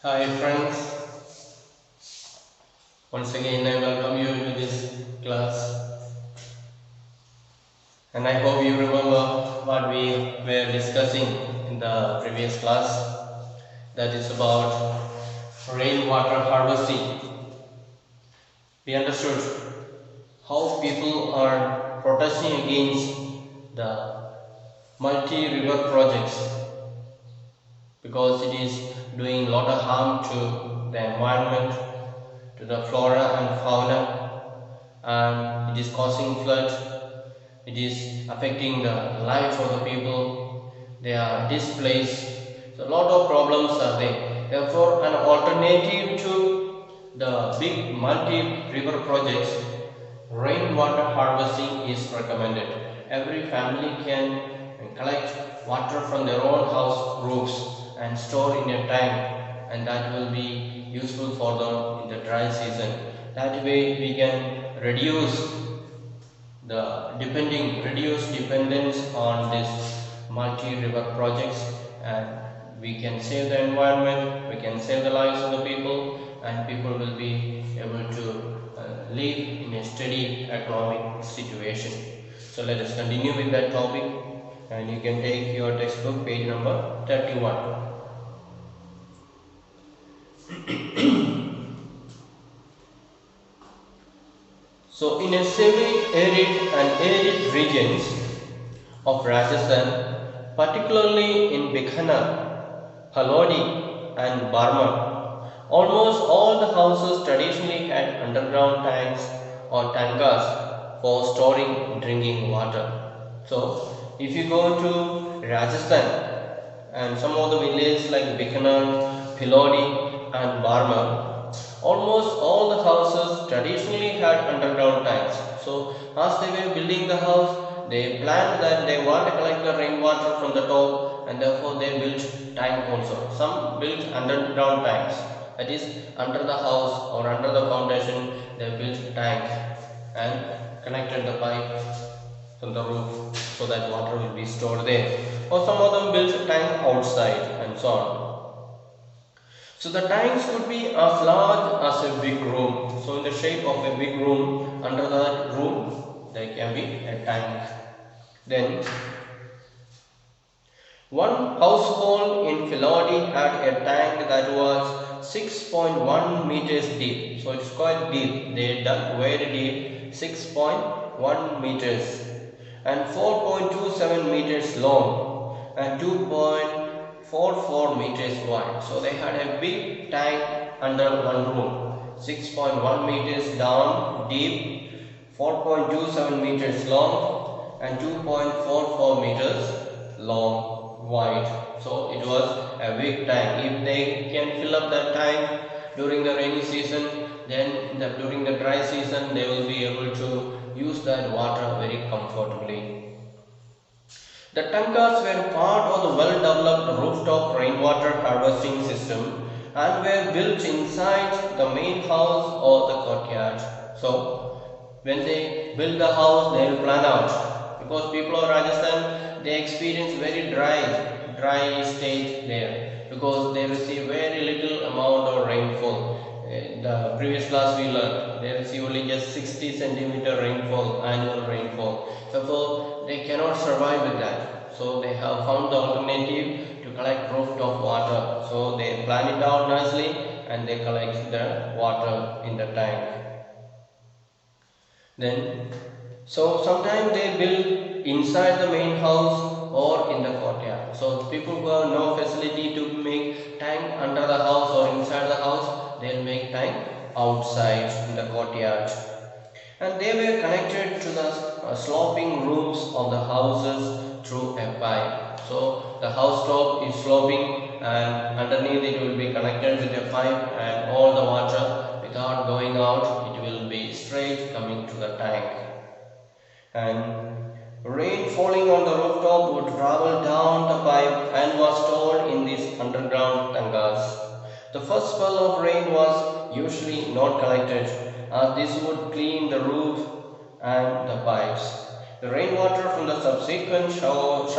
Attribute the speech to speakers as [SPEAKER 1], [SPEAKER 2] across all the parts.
[SPEAKER 1] Hi friends, once again I welcome you into this class and I hope you remember what we were discussing in the previous class, that is about rainwater harvesting. We understood how people are protesting against the multi-river projects because it is doing a lot of harm to the environment, to the flora and fauna, and it is causing flood. It is affecting the life of the people. They are displaced. So a lot of problems are there. Therefore, an alternative to the big multi-river projects, rainwater harvesting is recommended. Every family can collect water from their own house roofs and store in a tank, and that will be useful for them in the dry season. That way we can reduce dependence on this multi-river projects, and we can save the environment, we can save the lives of the people, and people will be able to live in a steady economic situation. So let us continue with that topic, and you can take your textbook page number 31. So in a semi-arid and arid regions of Rajasthan, particularly in Bikaner, Halodi and Barma, almost all the houses traditionally had underground tanks or tankas for storing drinking water. So if you go to Rajasthan and some of the villages like Bikaner, Philodi and Barma, almost all the houses traditionally had underground tanks. So as they were building the house, they planned that they want to collect the rainwater from the top, and therefore they built tank also. Some built underground tanks, that is under the house or under the foundation they built tank and connected the pipe from the roof so that water will be stored there. Or some of them built tank outside and so on. So the tanks could be as large as a big room. So in the shape of a big room, under that room there can be a tank. Then one household in Philodi had a tank that was 6.1 meters deep. So it's quite deep. They dug very deep, 6.1 meters, and 4.27 meters long and 2.44 meters wide. So they had a big tank under one room, 6.1 meters down deep, 4.27 meters long and 2.44 meters long wide. So it was a big tank. If they can fill up that tank during the rainy season, then during the dry season they will be able to use that water very comfortably. The tankas were part of the well-developed rooftop rainwater harvesting system and were built inside the main house or the courtyard. So when they build the house, they will plan out, because people of Rajasthan, they experience very dry state there, because they receive very little amount of rainfall. The previous class we learned they receive only just 60 centimeter rainfall, annual rainfall. Therefore, they cannot survive with that. So they have found the alternative to collect rooftop water. So they plan it out nicely and they collect the water in the tank. Then, so sometimes they build inside the main house or in the courtyard. So people who have no facility to make tank under the house or inside the house, they'll make tank outside in the courtyard. And they were connected to the sloping roofs of the houses through a pipe. So the house top is sloping, and underneath it will be connected with a pipe, and all the water without going out, it will be straight coming to the tank. And rain falling on the rooftop would travel down the pipe and was stored in these underground tangas. The first spell of rain was usually not collected, as this would clean the roof and the pipes. The rainwater from the subsequent showers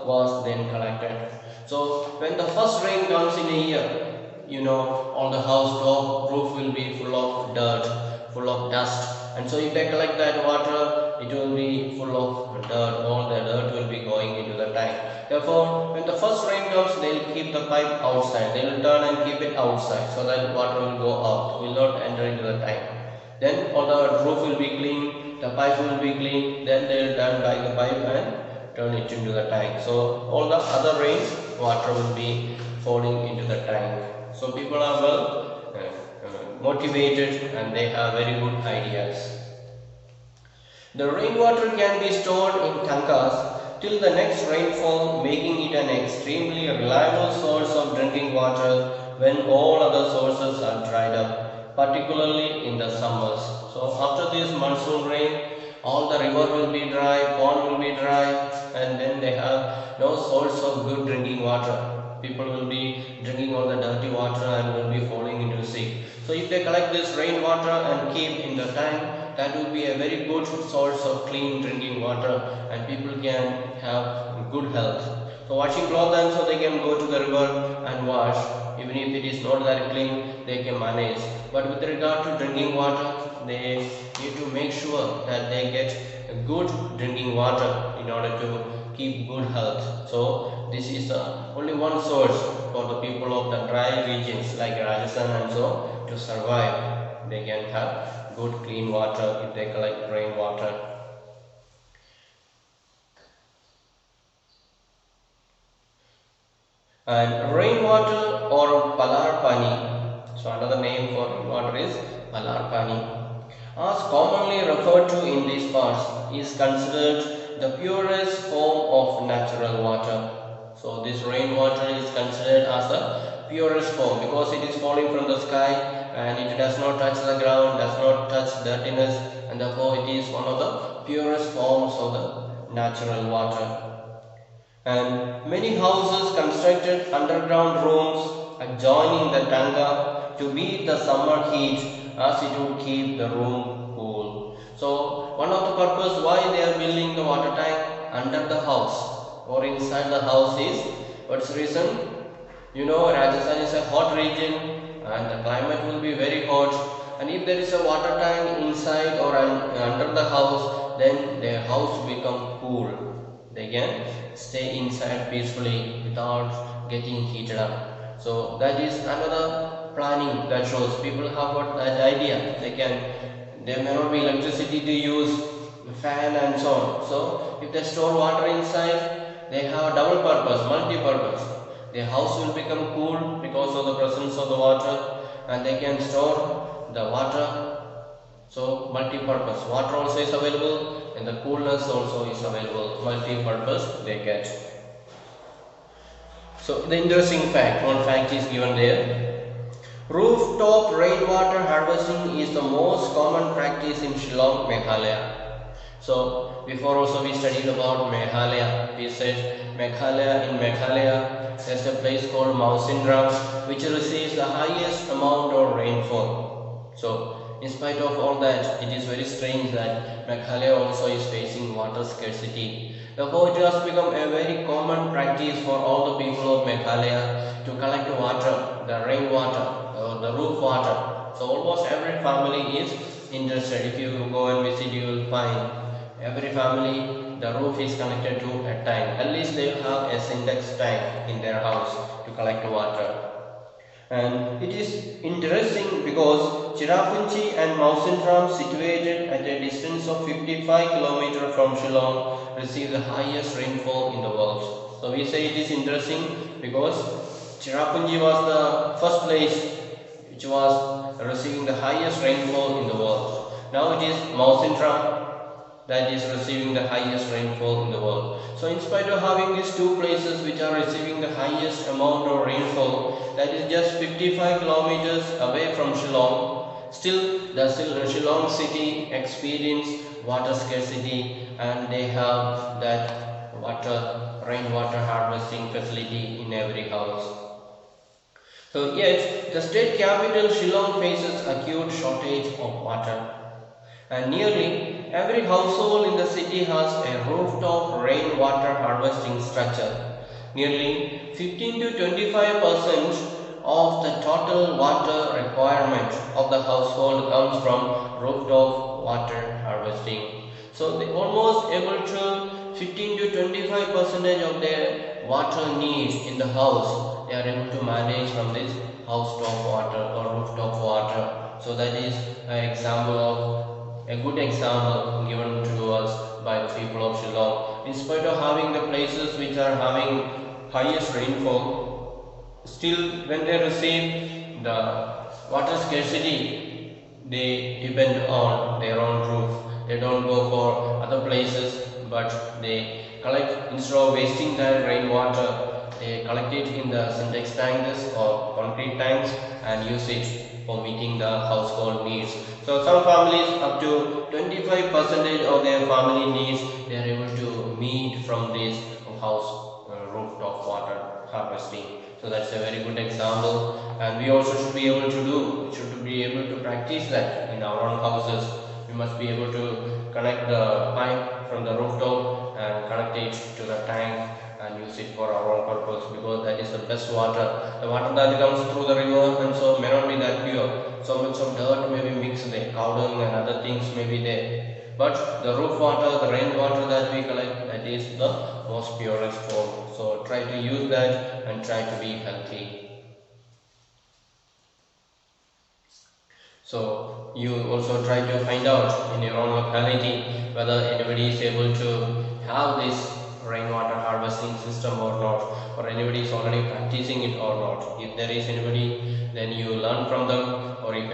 [SPEAKER 1] was then collected. So when the first rain comes in a year, all the house top roof will be full of dirt, full of dust, and so if they collect that water, it will be full of dirt. All the dirt will be going into the tank. Therefore, when the first rain comes, they will keep the pipe outside. They will turn and keep it outside so that water will go out, will not enter into the tank. Then all the roof will be clean, the pipe will be clean. Then they will turn back the pipe and turn it into the tank. So all the other rains, water will be falling into the tank. So people are well motivated and they have very good ideas. The rainwater can be stored in tankas till the next rainfall, making it an extremely reliable source of drinking water when all other sources are dried up, particularly in the summers. So after this monsoon rain, all the river will be dry, pond will be dry, and then they have no source of good drinking water. People will be drinking all the dirty water and will be falling into sick. So if they collect this rainwater and keep in the tank, that will be a very good source of clean drinking water, and people can have good health. So washing clothes, and so they can go to the river and wash. Even if it is not that clean, they can manage. But with regard to drinking water, they need to make sure that they get good drinking water in order to keep good health. So this is only one source for the people of the dry regions like Rajasthan and so to survive. They can have good clean water if they collect rainwater. And rainwater or palar pani, so another name for rainwater is palar pani, as commonly referred to in these parts, is considered the purest form of natural water. So this rainwater is considered as the purest form because it is falling from the sky and it does not touch the ground, does not touch dirtiness, and therefore it is one of the purest forms of the natural water. And many houses constructed underground rooms adjoining the tanga to beat the summer heat, as it would keep the room cool. So one of the purpose why they are building the water tank under the house or inside the house is, what's the reason? Rajasthan is a hot region and the climate will be very hot, and if there is a water tank inside or under the house, then their house will become cool. They can stay inside peacefully without getting heated up. So that is another planning that shows people have got that idea. There may not be electricity to use, fan and so on. So if they store water inside, they have double purpose, multi-purpose. Their house will become cool because of the presence of the water, and they can store the water. So multi-purpose, water also is available and the coolness also is available, multi-purpose they get. So the interesting fact, one fact is given there. Rooftop rainwater harvesting is the most common practice in Shillong, Meghalaya. So before also we studied about Meghalaya. We said in Meghalaya there's a place called Mausindram which receives the highest amount of rainfall. So in spite of all that, it is very strange that Meghalaya also is facing water scarcity. Therefore, it has become a very common practice for all the people of Meghalaya to collect water, the rainwater, or the roof water. So almost every family is interested. If you go and visit, you will find every family, the roof is connected to a tank. At least they will have a syntax tank in their house to collect water. And it is interesting because Cherrapunchi and Mausindram, situated at a distance of 55 km from Shillong, receive the highest rainfall in the world. So we say it is interesting because Cherrapunchi was the first place which was receiving the highest rainfall in the world. Now it is Mausindram that is receiving the highest rainfall in the world. So in spite of having these two places which are receiving the highest amount of rainfall, that is just 55 kilometers away from Shillong, still the Shillong city experience water scarcity, and they have that rainwater harvesting facility in every house. So yet the state capital Shillong faces acute shortage of water, and nearly every household in the city has a rooftop rainwater harvesting structure. Nearly 15 to 25% of the total total water requirement of the household comes from rooftop water harvesting. So they almost able to 15 to 25% of their water needs in the house. They are able to manage from this housetop water or rooftop water. So that is an example of a good example given to us by the people of Shillong. In spite of having the places which are having highest rainfall, still when they receive the water scarcity, they depend on their own roof. They don't go for other places, but they collect, instead of wasting their rainwater, they collect it in the syntax tanks or concrete tanks and use it for meeting the household needs. So some families up to 25% of their family needs they are able to meet from this rooftop water harvesting. So that's a very good example, and we also should be able to practice that in our own houses. We must be able to connect the pipe from the rooftop and connect it to the tank and use it for our own purpose, because that is the best water. The water that comes through the river and so may not be that pure. So much of dirt may be mixed there, cow dung and other things may be there. But the roof water, the rainwater that we collect, that is the most purest form. So try to use that and try to be healthy. So you also try to find out in your own locality whether anybody is able to have this rainwater harvesting system or not, or anybody is already practicing it or not. If there is anybody, then you learn from them, or if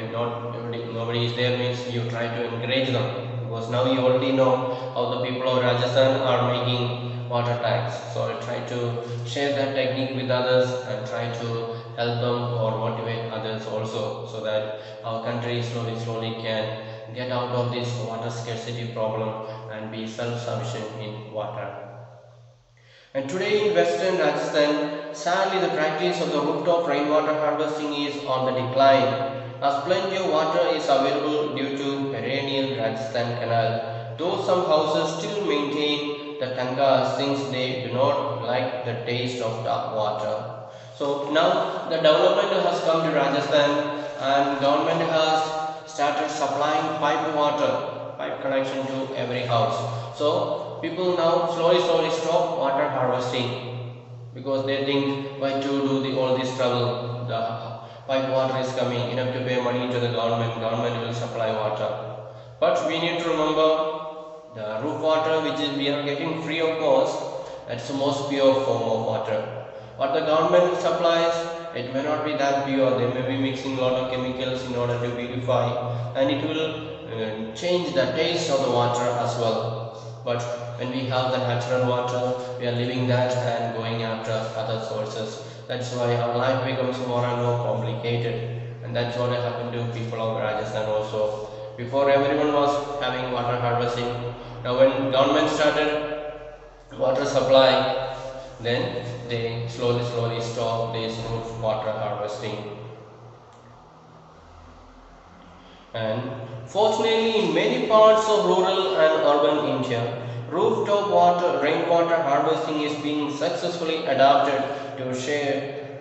[SPEAKER 1] nobody is there, means you try to encourage them, because now you already know how the people of Rajasthan are making water tanks. So try to share that technique with others and try to help them or motivate others also, so that our country slowly can get out of this water scarcity problem and be self-sufficient in water. And today in Western Rajasthan, sadly the practice of the rooftop rainwater harvesting is on the decline, as plenty of water is available due to perennial Rajasthan canal. Though some houses still maintain the tankas since they do not like the taste of tap water. So now the development has come to Rajasthan and government has started supplying pipe connection to every house. So people now slowly stop water harvesting, because they think, why to do all this trouble? The pipe water is coming, enough to pay money to the government will supply water. But we need to remember the roof water which we are getting free of cost, that's the most pure form of water. What the government supplies, it may not be that pure. They may be mixing a lot of chemicals in order to purify, and it will change the taste of the water as well. But when we have the natural water, we are leaving that and going after other sources. That's why our life becomes more and more complicated, and that's what happened to people of Rajasthan also. Before, everyone was having water harvesting. Now when government started water supply, then they slowly stop this roof water harvesting. And fortunately, in many parts of rural and urban India, rooftop rainwater harvesting is being successfully adopted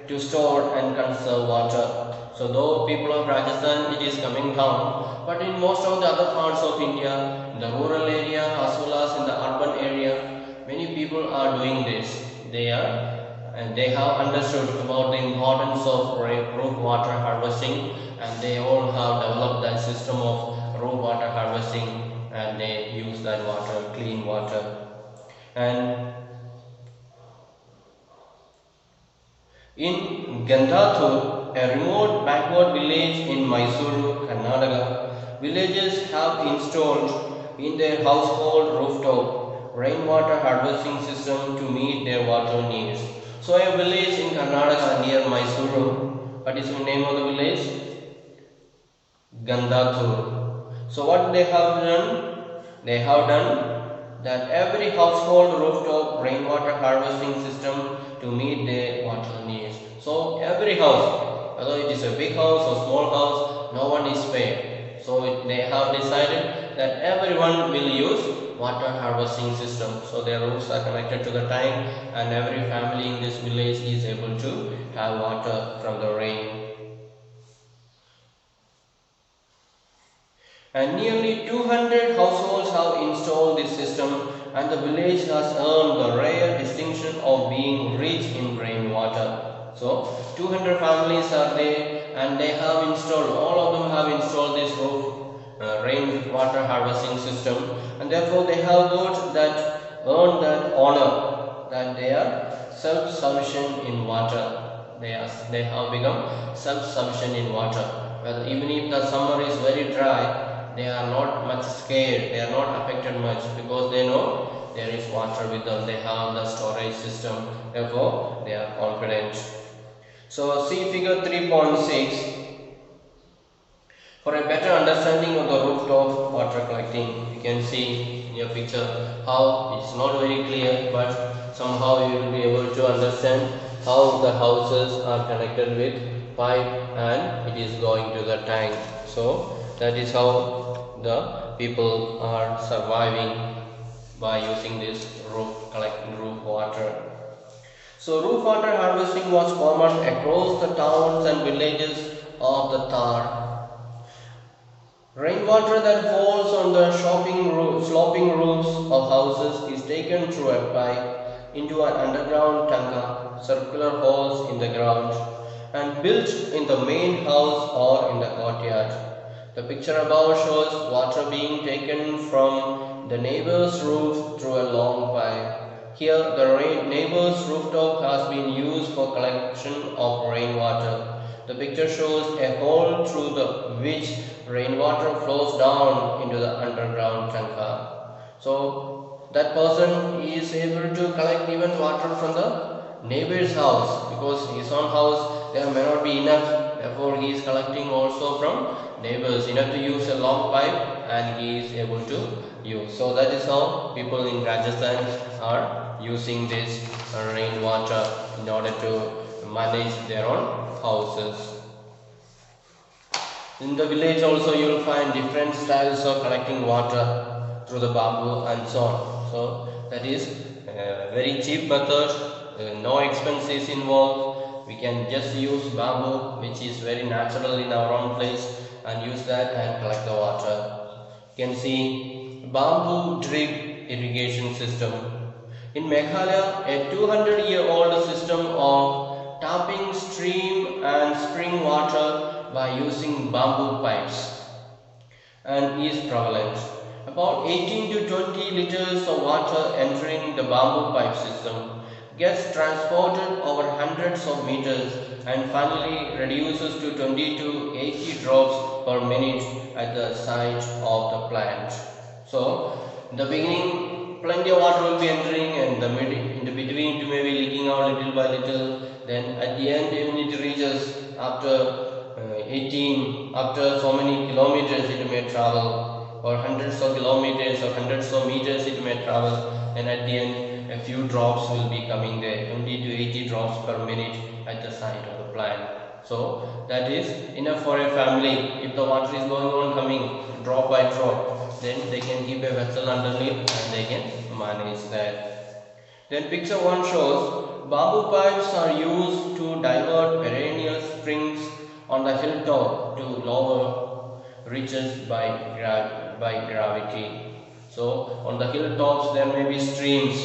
[SPEAKER 1] to store and conserve water. So though people of Rajasthan, it is coming down, but in most of the other parts of India, in the rural area as well as in the urban area, many people are doing this. They have understood about the importance of roof water harvesting, and they all have developed that system of roof water harvesting, and they use that water, clean water. And in Gandhathur, a remote backward village in Mysuru, Karnataka, villagers have installed in their household rooftop rainwater harvesting system to meet their water needs. So a village in Karnataka near Mysuru, what is the name of the village? Gandhathur. So what they have done? They have done that every household rooftop rainwater harvesting system to meet their water needs. So every house, whether it is a big house or small house, no one is spared. So they have decided that everyone will use water harvesting system. So their roofs are connected to the tank, and every family in this village is able to have water from the rain. And nearly 200 households have installed this system, and the village has earned the rare distinction of being rich in rainwater. So 200 families are there, and they have installed, all of them have installed this rainwater harvesting system, and therefore they have got that, earned that honor that they are self-sufficient in water. They have become self-sufficient in water. Well, even if the summer is very dry, they are not much scared, they are not affected much, because they know there is water with them, they have the storage system, therefore they are confident. So see figure 3.6. For a better understanding of the rooftop water collecting, you can see in your picture how it's not very clear, but somehow you will be able to understand how the houses are connected with pipe and it is going to the tank. So that is how the people are surviving by using this collecting roof water. So roof water harvesting was common across the towns and villages of the Thar. Rainwater that falls on the sloping roofs of houses is taken through a pipe into an underground tanka, circular holes in the ground, and built in the main house or in the courtyard. The picture above shows water being taken from the neighbor's roof through a long pipe. Here, the neighbor's rooftop has been used for collection of rainwater. The picture shows a hole through which rainwater flows down into the underground tanka. So that person is able to collect even water from the neighbor's house, because his own house there may not be enough, therefore he is collecting also from neighbors, enough to use a long pipe, and he is able to use. So that is how people in Rajasthan are using this rainwater in order to manage their own houses. In the village also you will find different styles of collecting water through the bamboo and so on. So that is a very cheap method, no expenses involved. We can just use bamboo, which is very natural in our own place, and use that and collect the water. You can see bamboo drip irrigation system. In Meghalaya, a 200-year-old system of tapping stream and spring water by using bamboo pipes and is prevalent. About 18 to 20 liters of water entering the bamboo pipe system gets transported over hundreds of meters and finally reduces to 20 to 80 drops per minute at the site of the plant. So in the beginning plenty of water will be entering, and in the between it may be leaking out little by little. Then at the end, when it reaches after after so many kilometers it may travel, or hundreds of kilometers or hundreds of meters it may travel, and at the end a few drops will be coming there, 20 to 80 drops per minute at the site of the plant. So that is enough for a family. If the water is going on coming drop by drop, then they can keep a vessel underneath and they can manage that. Then picture 1 shows bamboo pipes are used to divert perennial springs on the hilltop to lower ridges by gravity. So on the hilltops there may be streams,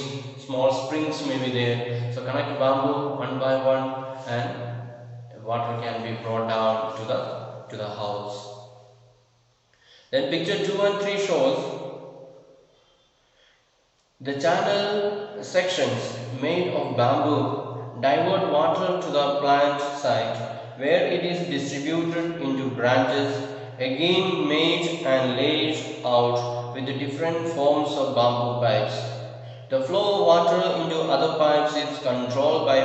[SPEAKER 1] small springs may be there. So connect bamboo one by one and water can be brought down to the house. Then picture 2 and 3 shows the channel sections made of bamboo divert water to the plant site, where it is distributed into branches, again made and laid out with the different forms of bamboo pipes. The flow of water into other pipes is controlled by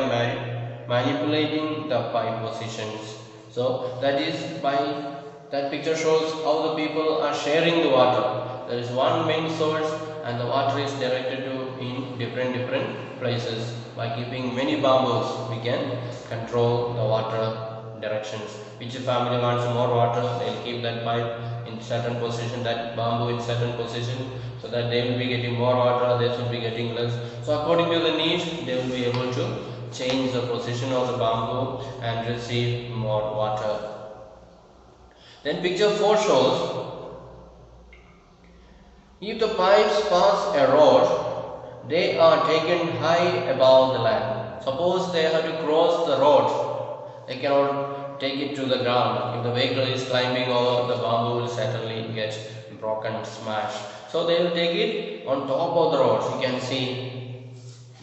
[SPEAKER 1] manipulating the pipe positions. So that picture shows how the people are sharing the water. There is one main source and the water is directed to in different places. By keeping many bamboos, we can control the water directions. Which family wants more water, they will keep that pipe in certain position, that bamboo in certain position, so that they will be getting more water, they should be getting less. So according to the need, they will be able to change the position of the bamboo and receive more water. Then picture 4 shows If the pipes pass a road, they are taken high above the land. Suppose they have to cross the road, they cannot take it to the ground. If the vehicle is climbing over, the bamboo will certainly get broken, smashed. So they will take it on top of the road. You can see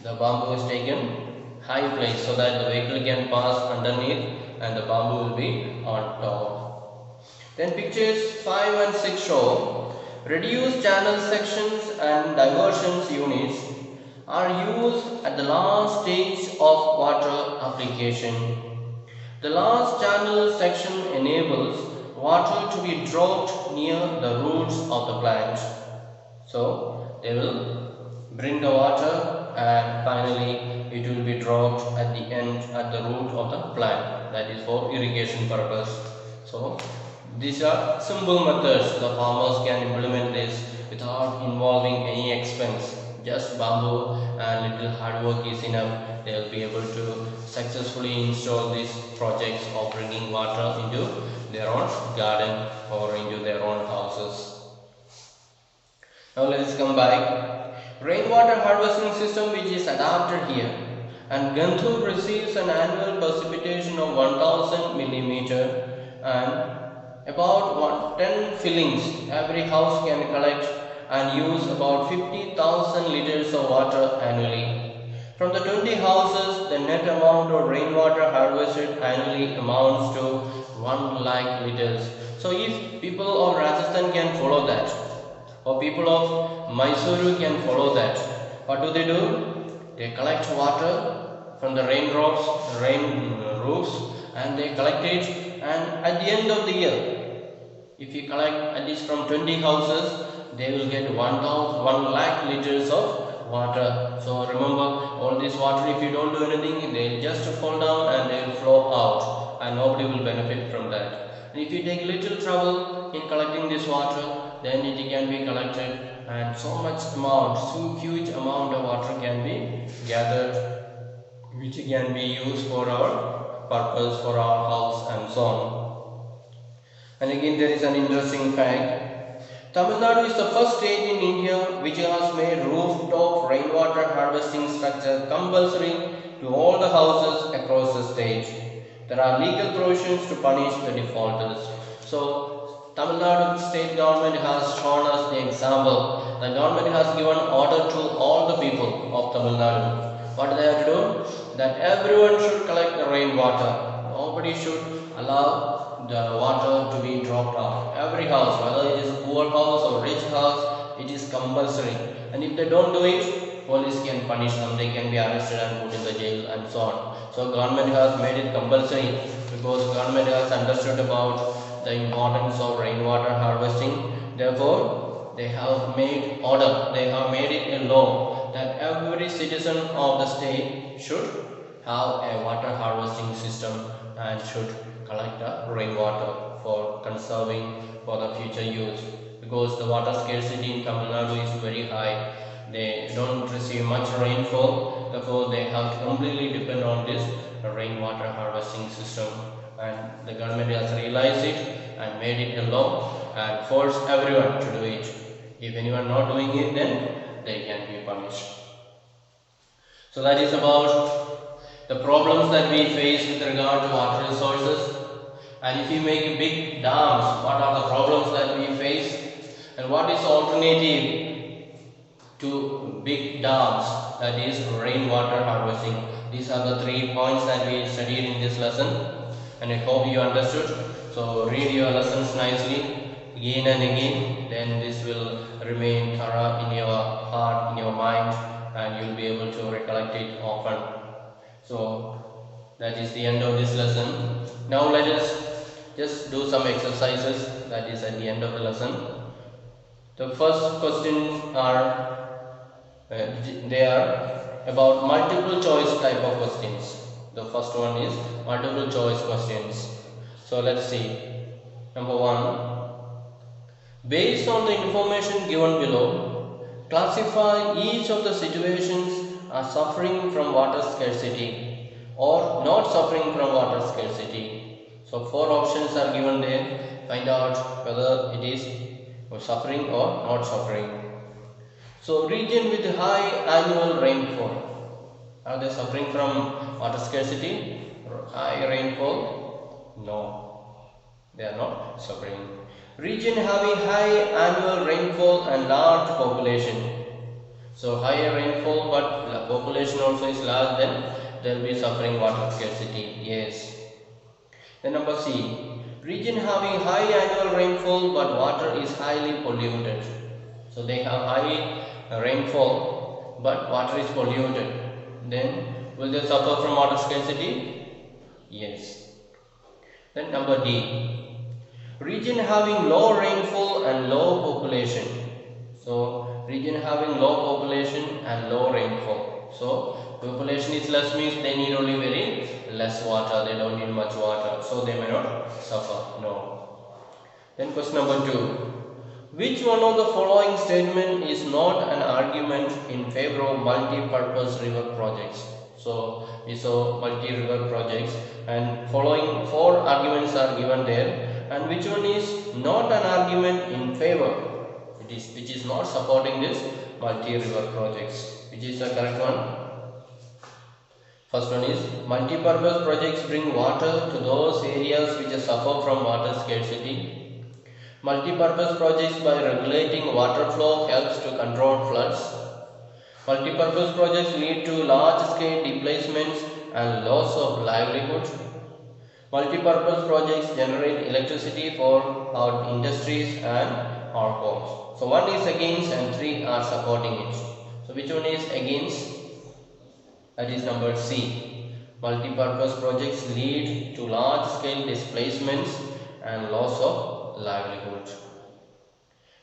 [SPEAKER 1] the bamboo is taken high place so that the vehicle can pass underneath and the bamboo will be on top. Then pictures 5 and 6 show reduced channel sections and diversions units are used at the last stage of water application. The last channel section enables water to be dropped near the roots of the plant. So they will bring the water and finally it will be dropped at the end at the root of the plant. That is for irrigation purpose. So these are simple methods. The farmers can implement this without involving any expense. Just bamboo and little hard work is enough. They will be able to successfully install these projects of bringing water into their own garden or into their own houses. Now let us come back. Rainwater harvesting system which is adapted here, and Gantur receives an annual precipitation of 1000 millimeter and about 10 fillings. Every house can collect and use about 50,000 liters of water annually. From the 20 houses, the net amount of rainwater harvested annually amounts to 1 lakh liters. So if people of Rajasthan can follow that, or people of Mysuru can follow that, what do? They collect water from the rain roofs and they collect it, and at the end of the year, if you collect at least from 20 houses, they will get 1 lakh liters of water. So remember, all this water, if you don't do anything, they will just fall down and they will flow out and nobody will benefit from that. And if you take little trouble in collecting this water, then it can be collected and so huge amount of water can be gathered, which can be used for our purpose, for our house and so on. And again, there is an interesting fact. Tamil Nadu is the first state in India which has made rooftop rainwater harvesting structure compulsory to all the houses across the state. There are legal provisions to punish the defaulters. So Tamil Nadu state government has shown us the example. The government has given order to all the people of Tamil Nadu. What they have to do? That everyone should collect the rainwater. Nobody should allow the water to be dropped off. Every house, whether it is a poor house or rich house, it is compulsory. And if they don't do it, police can punish them. They can be arrested and put in the jail and so on. So government has made it compulsory because government has understood about the importance of rainwater harvesting. Therefore, they have made order. They have made it a law that every citizen of the state should have a water harvesting system and should collect the rainwater for conserving for the future use, because the water scarcity in Tamil Nadu is very high. They don't receive much rainfall, therefore they have to completely depend on this rainwater harvesting system, and the government has realized it and made it a law and forced everyone to do it. If anyone not doing it, then they can be punished. So that is about the problems that we face with regard to water resources. And if we make big dams, what are the problems that we face, and what is the alternative to big dams, that is rainwater harvesting. These are the 3 points that we studied in this lesson, and I hope you understood. So read your lessons nicely again and again, then this will remain thorough in your heart, in your mind, and you will be able to recollect it often. So that is the end of this lesson. Now let us just do some exercises, that is at the end of the lesson. The first questions are they are about multiple choice type of questions. The first one is multiple choice questions. So let's see. Number 1, based on the information given below, classify each of the situations as suffering from water scarcity or not suffering from water scarcity. So 4 options are given there. Find out whether it is suffering or not suffering. So region with high annual rainfall. Are they suffering from water scarcity? High rainfall? No, they are not suffering. Region having high annual rainfall and large population. So higher rainfall but the population also is large, then they will be suffering water scarcity. Yes. Then number C. Region having high annual rainfall but water is highly polluted. So they have high rainfall but water is polluted. Then will they suffer from water scarcity? Yes. Then number D. Region having low rainfall and low population. So region having low population and low rainfall. So population is less means they need only very less water. They don't need much water. So they may not suffer. No. Then question number 2. Which one of the following statement is not an argument in favor of multi-purpose river projects? So we saw multi-river projects and following 4 arguments are given there, and which one is not an argument in favor? Which is not supporting this multi-river projects. Which is the correct one? First one is multi-purpose projects bring water to those areas which suffer from water scarcity. Multi-purpose projects by regulating water flow helps to control floods. Multi-purpose projects lead to large-scale displacements and loss of livelihood. Multi-purpose projects generate electricity for our industries and our homes. So 1 is against and 3 are supporting it. So which one is against? That is number C. Multi-purpose projects lead to large-scale displacements and loss of livelihood.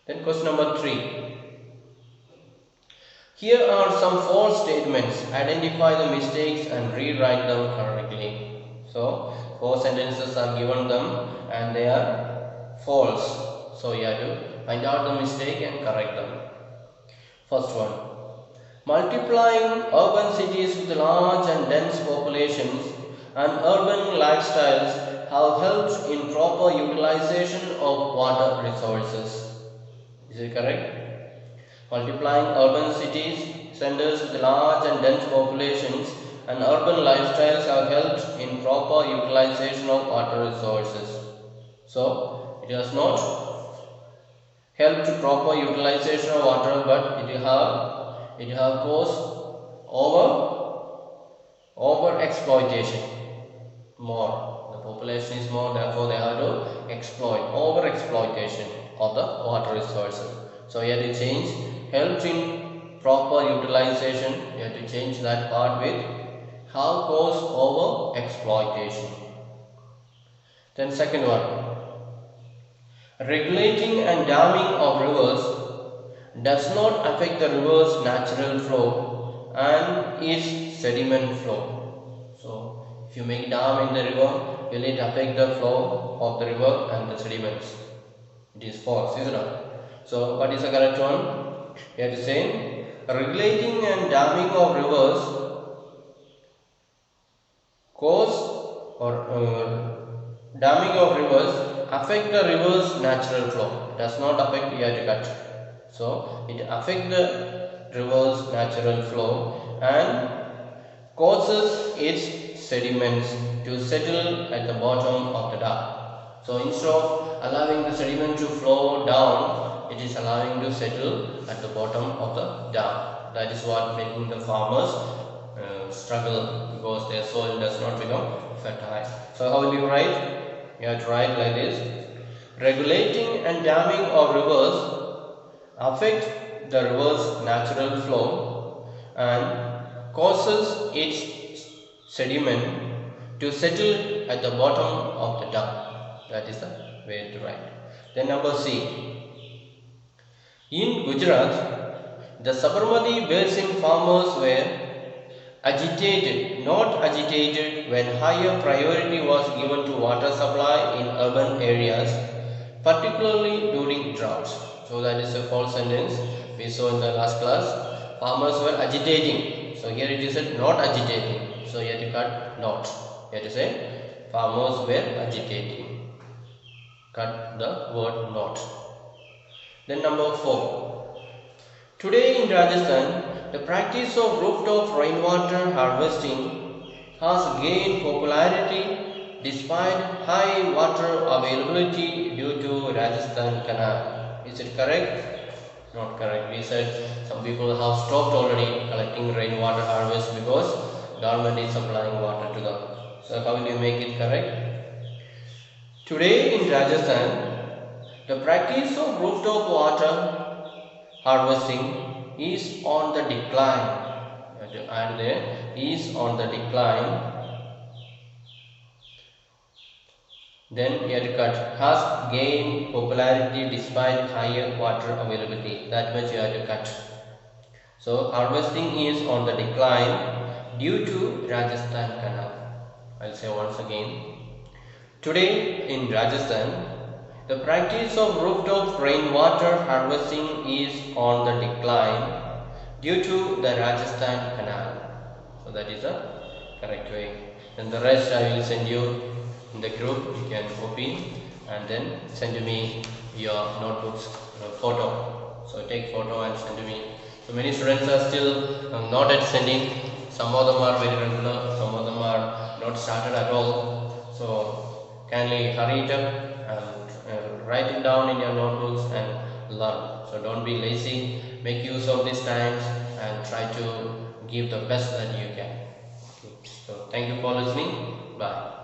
[SPEAKER 1] Then question number 3. Here are some false statements. Identify the mistakes and rewrite them correctly. So 4 sentences are given them and they are false. So you have to find out the mistake and correct them. First one. Multiplying urban cities with large and dense populations and urban lifestyles have helped in proper utilization of water resources. Is it correct? Multiplying urban cities, centers with large and dense populations and urban lifestyles have helped in proper utilization of water resources. So, it has not helped to proper utilization of water, but it have caused over exploitation more. The population is more, therefore they have to exploit, over exploitation of the water resources. So you have to change helped in proper utilization. You have to change that part with how cause over exploitation. Then second one. Regulating and damming of rivers does not affect the river's natural flow and its sediment flow. So if you make dam in the river, will it affect the flow of the river and the sediments? It is false, isn't it? So what is the correct one? You have to say regulating and damming of rivers cause or damming of rivers affect the river's natural flow. Does not affect, you have to cut. So it affects the river's natural flow and causes its sediments to settle at the bottom of the dam. So instead of allowing the sediment to flow down, it is allowing to settle at the bottom of the dam. That is what making the farmers struggle, because their soil does not become fertile. So how will you write? You have to write like this. Regulating and damming of rivers affect the river's natural flow and causes its sediment to settle at the bottom of the dam. That is the way to write. Then number C. In Gujarat, the Sabarmati basin farmers were agitated, not agitated when higher priority was given to water supply in urban areas, particularly during droughts. So that is a false sentence we saw in the last class. Farmers were agitating. So here it is said not agitating. So you have to cut not. You have to say farmers were agitating. Cut the word not. Then number 4. Today in Rajasthan, the practice of rooftop rainwater harvesting has gained popularity despite high water availability due to Rajasthan canal. Is it correct? Not correct. We said some people have stopped already collecting rainwater harvest because government is supplying water to them. So how will you make it correct? Today in Rajasthan, the practice of rooftop water harvesting is on the decline, and there is on the decline. Then you have to cut has gained popularity despite higher water availability. That much you have to cut. So harvesting is on the decline due to Rajasthan canal. I'll say once again. Today in Rajasthan, the practice of rooftop rainwater harvesting is on the decline due to the Rajasthan canal. So that is the correct way. And the rest I will send you in the group. You can copy and then send to me your notebooks photo. So take photo and send to me. So many students are still not at sending. Some of them are very regular, some of them are not started at all. So kindly hurry it up and write it down in your notebooks and learn. So don't be lazy. Make use of these times and try to give the best that you can. Okay. So thank you for listening. Bye.